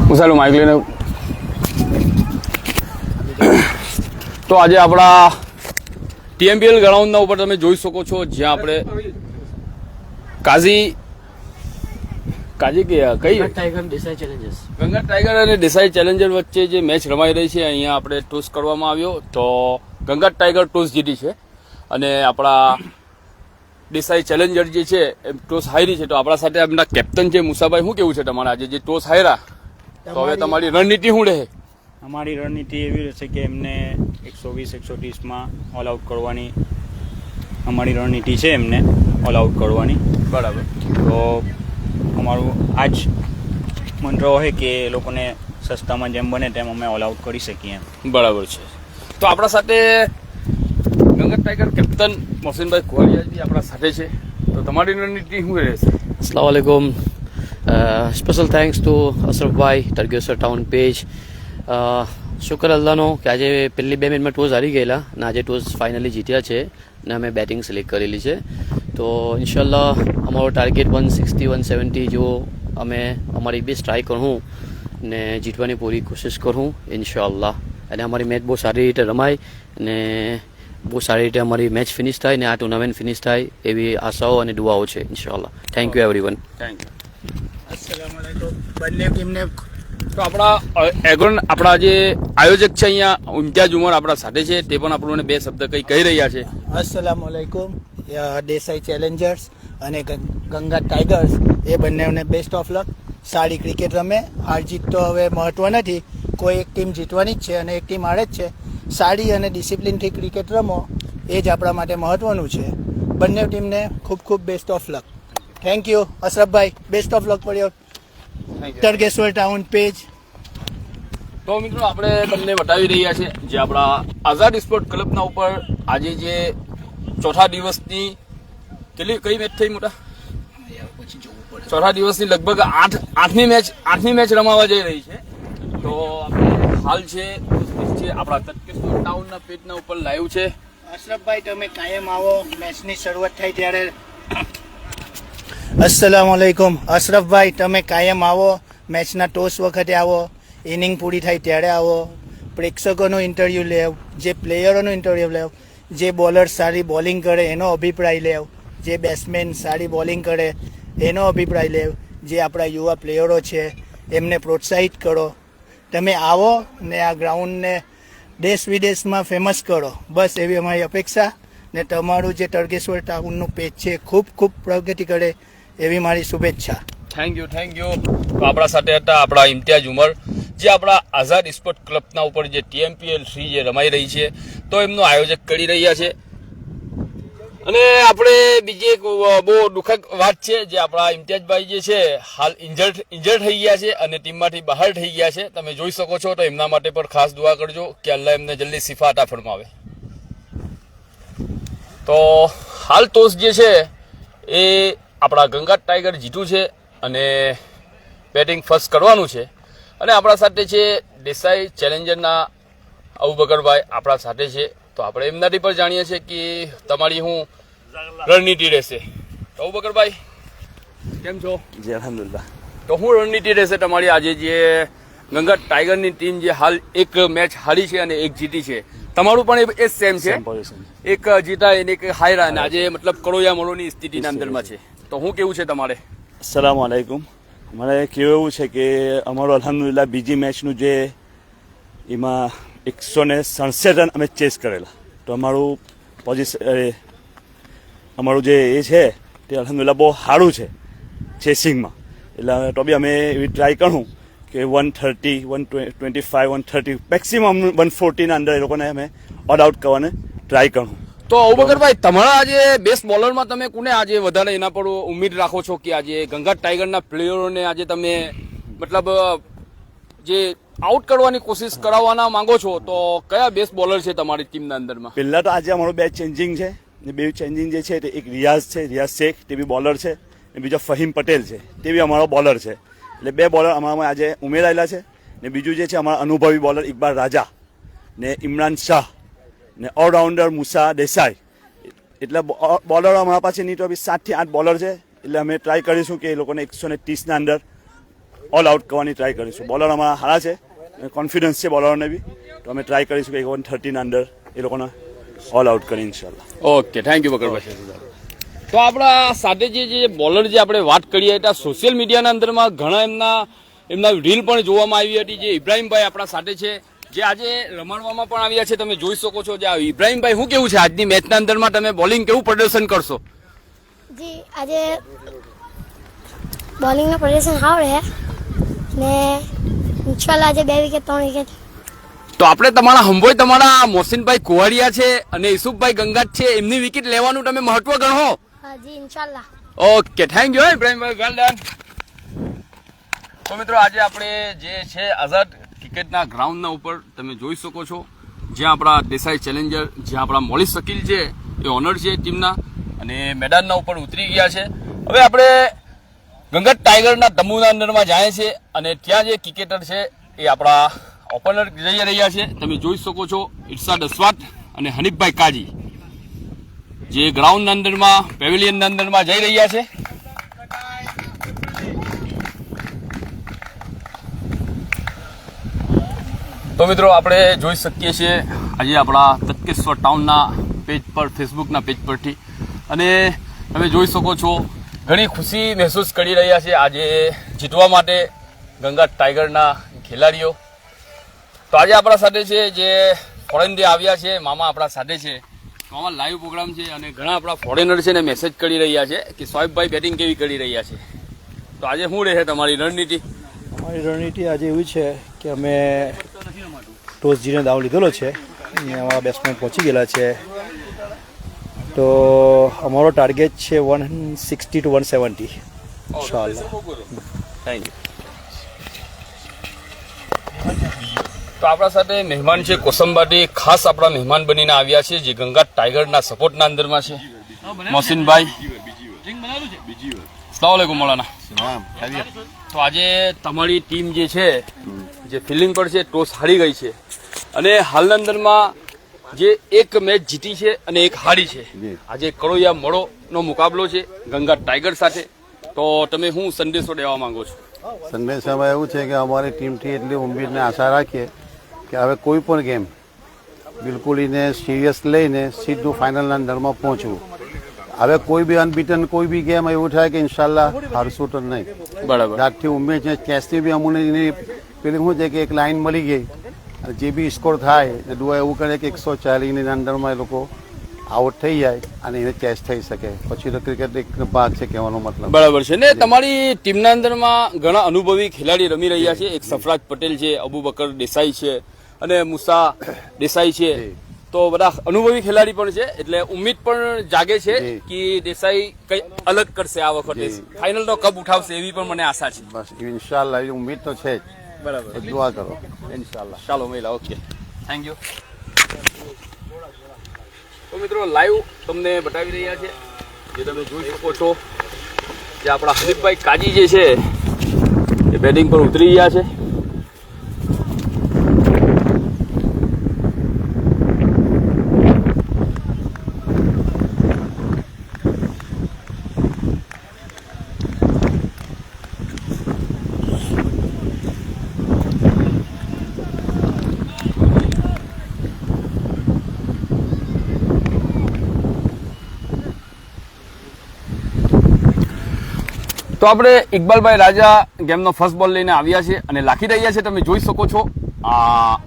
મુસાલું Mike લઈને તો આજે આપણા TMPL ગ્રાઉન્ડના ઉપર તમે જોઈ શકો છો, જ્યાં આપણે ગંગા ટાઈગર અને દેસાઈ ચેલેન્જર વચ્ચે જે મેચ રમાઈ રહી છે, અહીંયા આપણે ટોસ કરવામાં આવ્યો તો ગંગા ટાઈગર ટોસ જીતી છે અને આપણા દેસાઈ ચેલેન્જર જે છે એ ટોસ હારી છે. તો આપણા સાથે આપણા કેપ્ટન છે મુસાભાઈ, શું કેવું છે તમારે આજે જે ટોસ હાર્યા, તો હવે તમારી રણનીતિ શું રહે? અમારી રણનીતિ એવી રહેશે કે એમને 120-130માં ઓલ આઉટ કરવાની અમારી રણનીતિ છે, એમને ઓલ આઉટ કરવાની. બરાબર. તો અમારું આ જ મંત્ર હોય કે એ લોકોને સસ્તામાં જેમ બને તેમ અમે ઓલ આઉટ કરી શકીએ એમ. બરાબર છે. તો આપણા સાથે ગંગા ટાઈગર કેપ્ટન મોહસિનભાઈ કુવાડિયાજી આપણા સાથે છે, તો તમારી રણનીતિ શું રહેશે? अस्सलाम वालेकुम. Special thanks to Ashrafbhai, Tadkeshwar town page. શુક્ર અલ્લાહનો કે આજે પહેલી 2 મિનિટમાં ટોસ હારી ગયેલા અને આજે ટોસ ફાઇનલી જીત્યા છે અને અમે બેટિંગ સિલેક્ટ કરેલી છે. તો ઇન્શાલ્લાહ અમારો ટાર્ગેટ 160-170 જેવો અમે અમારી બેસ્ટ ટ્રાય કરું ને જીતવાની પૂરી કોશિશ કરું ઇન્શાલ્લાહ. અને અમારી મેચ બહુ સારી રીતે રમાય અને બહુ સારી રીતે અમારી મેચ ફિનિશ થાય ને આ ટુર્નામેન્ટ ફિનિશ થાય એવી આશાઓ અને દુઆઓ છે ઇન્શાલ્લાહ. Thank you everyone. Thank you. અસ્સલામુ અલૈકુમ. બંને ટીમને તો આપણા જે આયોજક છે અહીંયા ઇમ્તિયાઝ ઉમર આપણા સાથે છે, તે પણ આપણને 2 શબ્દ કહી રહ્યા છે. અસ્સલામુ અલૈકુમ. દેસાઈ ચેલેન્જર્સ અને ગંગા ટાઈગર્સ એ બંનેને બેસ્ટ ઓફ લક. સારી ક્રિકેટ રમે. હાર જીત તો હવે મહત્વ નથી, કોઈ એક ટીમ જીતવાની જ છે અને એક ટીમ હારે જ છે. સારી અને ડિસિપ્લિનથી ક્રિકેટ રમો એ જ આપણા માટે મહત્વનું છે. બંને ટીમને ખૂબ ખૂબ best of luck. Thank you Ashrafbhai. Best of luck for your Tadkeshwar town page. તો મિત્રો આપણે તમને બતાવી રહ્યા છે જે આપણા આઝાદ સ્પોર્ટ ક્લબના ઉપર આજે જે ચોથા દિવસની કઈ મેચ થઈ મોટા? ચોથા દિવસની લગભગ આઠમી મેચ રમાવા જઈ રહી છે. તો આપણે હાલ છે આપણા તરગેશ્વર ટાઉનના પેજના ઉપર લાઈવ છે. અશરફભાઈ તમે કાયમ આવો, મેચની શરૂઆત થાય ત્યારે. અસ્સલામુ અલૈકુમ. અશરફભાઈ તમે કાયમ આવો, મેચના ટોસ વખતે આવો, ઇનિંગ પૂરી થાય ત્યારે આવો, પ્રેક્ષકોનો ઇન્ટરવ્યૂ લેવ, જે પ્લેયરોનો ઇન્ટરવ્યૂ લેવ, જે બોલર સારી બોલિંગ કરે એનો અભિપ્રાય લેવ, જે બેટ્સમેન સારી બોલિંગ કરે એનો અભિપ્રાય લેવ, જે આપણા યુવા પ્લેયરો છે એમને પ્રોત્સાહિત કરો. તમે આવો ને આ ગ્રાઉન્ડને દેશ વિદેશમાં ફેમસ કરો, બસ એવી અમારી અપેક્ષા. ને તમારું જે તરગેશ્વર ટાઉનનું પેજ છે ખૂબ ખૂબ પ્રગતિ કરે એવી મારી શુભેચ્છા. Thank you. તો આપણા સાથે હતા આપણા ઇમ્તિયાઝ ઉમર, જે આપણા આઝાદ સ્પોર્ટ ક્લબના ઉપર જે TMPL 3 જે રમાઈ રહી છે તો એમનું આયોજક કરી રહ્યા છે. અને આપણે બીજી એક બહુ દુઃખદ વાત છે, જે આપણા ઇમ્તિયાઝભાઈ જે છે હાલ ઇન્જર્ડ થઈ ગયા છે અને ટીમમાંથી બહાર થઈ ગયા છે. તમે જોઈ શકો છો, તો એમના માટે પણ ખાસ દુઆ કરજો કે અલ્લાહ એમને જલ્દી શિફા અતા ફરમાવે. તો હાલ ટોસ જે છે એ આપણા ગંગા ટાઈગર જીત્યું છે અને બેટિંગ ફર્સ્ટ કરવાનું છે. અને આપણા સાથે છે દેસાઈ ચેલેન્જરના અબુબકરભાઈ આપણા સાથે છે, તો આપણે એમનાથી પણ જાણીએ છીએ કે તમારી શું રણનીતિ રહેશે. તો અબુબકરભાઈ કેમ છો? જી અલહમદુલિલ્લાહ. તો શું રણનીતિ રહેશે તમારી આજે જે ગંગા ટાઈગરની ટીમ જે હાલ એક મેચ હારી છે અને એક જીતી છે, તમારું પણ એ સેમ છે, એક જીતા અને એક હાર્યા અને આજે મતલબ કરોયા મરોની સ્થિતિના અંદરમાં છે, તો શું કેવું છે તમારે? અસ્સલામુ અલૈકુમ. મારે કેવું એવું છે કે અમારું અલ્હમ્દુલિલ્લાહ બીજી મેચનું જે એમાં 167 રન અમે ચેસ કરેલા, તો અમારું જે એ છે તે અલ્હમ્દુલિલ્લાહ બહુ સારું છે ચેસિંગમાં. એટલે તો બી અમે એવી ટ્રાય કરું કે 130, 125, 130 મેક્સિમમ 140ના અંદર એ લોકોને અમે ઓલ આઉટ કરવાને ટ્રાય કરું. તો અબુબકરભાઈ તમારા આજે બેસ્ટ બોલરમાં તમે કોને આજે વધારે એના પર ઉમ્મીદ રાખો છો કે આજે ગંગા ટાઈગરના પ્લેયરોને આજે તમે મતલબ જે આઉટ કરવાની કોશિશ કરાવવાના માંગો છો, તો કયા બેસ્ટ બોલર છે તમારી ટીમના અંદરમાં? પહેલા તો આજે અમારું 2 ચેન્જિંગ છે, ને 2 ચેન્જિંગ જે છે તે એક રિયાઝ છે, રિયાઝ શેખ તે બી બોલર છે, ને બીજો ફહીમ પટેલ છે તે બી અમારો બોલર છે. એટલે 2 બોલર અમારામાં આજે ઉમેરાયેલા છે. ને બીજું જે છે અમારા અનુભવી બોલર ઇકબાલ રાજા ને ઇમરાન શાહ ને ઓલરાઉન્ડર મુસા દેસાઈ. એટલે બોલરો અમારા પાસે નહીં તો બી 7 થી 8 બોલર છે. એટલે અમે ટ્રાય કરીશું કે એ લોકોને 130ના અંદર ઓલ આઉટ કરવાની ટ્રાય કરીશું. બોલર અમારા સારા છે, કોન્ફિડન્સ છે બોલરોને બી, તો અમે ટ્રાય કરીશું કે 130ના અંદર એ લોકોને ઓલ આઉટ કરી ઇન્શાલ્લાહ. Okay, thank you Bakarbhai. તો આપણા સાથે જે બોલર જે આપણે વાત કરીએ એટલે સોશિયલ મીડિયાના અંદરમાં ઘણા એમના રીલ પણ જોવામાં આવી હતી. જે ઇબ્રાહીમભાઈ આપણા સાથે છે, જે આજે રમાડવામાં પણ આવ્યા છે, તમે જોઈ શકો છો. જે ઇબ્રાહીમભાઈ, શું કેવું છે આજની મેચના અંદરમાં તમે બોલિંગ કેવું પ્રદર્શન કરશો? જી, આજે બોલિંગનું પ્રદર્શન સારું રહે ને ઇન્શાલ્લાહ આજે 2 વિકેટ 3 વિકેટ. તો આપણે તમારા હંભોય તમારા મોહસિનભાઈ કુવાડિયા છે અને યુસુફભાઈ ગંગાત છે, એમની વિકેટ લેવાનું તમે મહત્વ ગણો? હા જી, ઇન્શાલ્લાહ. Okay, thank you Ibrahimbhai, well done. તો મિત્રો આજે આપણે જે છે આઝાદ ક્રિકેટના ગ્રાઉન્ડના ઉપર તમે જોઈ શકો છો, જ્યાં આપણા દેસાઈ ચેલેન્જર, જ્યાં આપણા મોલી શકીલ છે એ ઓનર છે ટીમના, અને મેદાનના ઉપર ઉતરી ગયા છે. હવે આપણે ગંગટ ટાઈગરના તંબુના અંદરમાં જાય છે અને ત્યાં જે ક્રિકેટર છે એ આપણા ઓપનર જઈ રહ્યા છે. તમે જોઈ શકો છો ઇરશાદ અસ્વાત અને હનીફભાઈ કાજી, જે ગ્રાઉન્ડના અંદરમાં પેવેલિયનના અંદરમાં જઈ રહ્યા છે. તો મિત્રો આપણે જોઈ શકીએ છીએ આજે આપણા તતકેશ્વર ટાઉનના પેજ પર, ફેસબુકના પેજ પરથી, અને તમે જોઈ શકો છો ઘણી ખુશી મહેસૂસ કરી રહ્યા છે આજે જીતવા માટે ગંગા ટાઈગરના ખેલાડીઓ. તો આજે આપણા સાથે છે જે ફોરેનથી આવ્યા છે, મામા આપણા સાથે છે. મામા લાઈવ પ્રોગ્રામ છે અને ઘણા આપણા ફોરેનર છે ને મેસેજ કરી રહ્યા છે કે સોએબભાઈ બેટિંગ કેવી કરી રહ્યા છે. તો આજે શું રહે તમારી રણનીતિ? અમારી રણનીતિ આજે એવી છે કે અમે ટોસ જીને દાવ લીધેલો છે અને અમારા બેટ્સમેન પહોંચી ગયેલા છે, તો અમારો ટાર્ગેટ છે 160 to 170 ઇન્શાલ્લાહ. Thank you. તો આપણા સાથે મહેમાન છે કોસંબાથી, ખાસ આપણા મહેમાન બનીને આવ્યા છે, જે ગંગા ટાઈગરના સપોર્ટના અંદરમાં છે, મોહસિનભાઈ. અસ્સલામ વાલેકુમ મૌલાના. તો આજે તમારી ટીમ જે છે, જે ફિલ્ડિંગ પર છે, ટોસ હારી ગઈ છે અને હાલના અંદરમાં જે એક મેચ જીતી છે અને એક હારી છે. આજે કરોયા મોડોનો મુકાબલો છે ગંગા ટાઈગર સાથે. તો તમે શું સંદેશો દેવા માંગો છો? સંદેશામાં એવું છે કે અમારી ટીમથી એટલી ઉમ્મીદને આશા રાખીએ કે હવે કોઈ પણ ગેમ બિલકુલ એને સિરિયસ લઈને સીધું ફાઇનલના અંદરમાં પહોંચવું. હવે કોઈ બી અનબીટન કોઈ બી ગેમ એવું થાય કે ઇન્શાલ્લાહ હારશું તો નહીં. બરાબર. રાતથી ઉમેદ છે, ચેસથી બી અમને એની પેલી શું છે કે એક લાઈન મળી ગઈ, અને જે બી સ્કોર થાય ને દુઆ એવું કરે કે 140ની અંદરમાં એ લોકો આઉટ થઈ જાય અને એને ચેસ થઈ શકે. પછી તો ક્રિકેટ એક ભાગ છે કહેવાનો મતલબ. બરાબર છે ને. તમારી ટીમના અંદરમાં ઘણા અનુભવી ખેલાડી રમી રહ્યા છે. એક સફરાજ પટેલ છે, અબુબકર દેસાઈ છે અને મુસા દેસાઈ છે. તો બધા અનુભવી ખેલાડી પણ છે, એટલે ઉમ્મીદ પણ જાગે છે કે દેસાઈ કઈ અલગ કરશે આ વખતે, ફાઇનલ નો કપ ઉઠાવશે એવી પણ મને આશા છે. બસ ઇન્શાલ્લાહ એ ઉમ્મીદ તો છે જ. બરાબર. દુઆ કરો ઇન્શાલ્લાહ. ચાલો મહિલા, ઓકે, થેન્ક યુ. તો મિત્રો લાઈવ તમને બતાવી રહ્યા છે, જે તમે જોઈ શકો છો જે આપણા હનીફભાઈ કાજી જે છે એ બેટિંગ પર ઉતરી ગયા છે. તો આપણે ઇકબાલભાઈ રાજા ગેમનો ફર્સ્ટ બોલ લઈને આવ્યા છે અને લાખી રહ્યા છે. તમે જોઈ શકો છો આ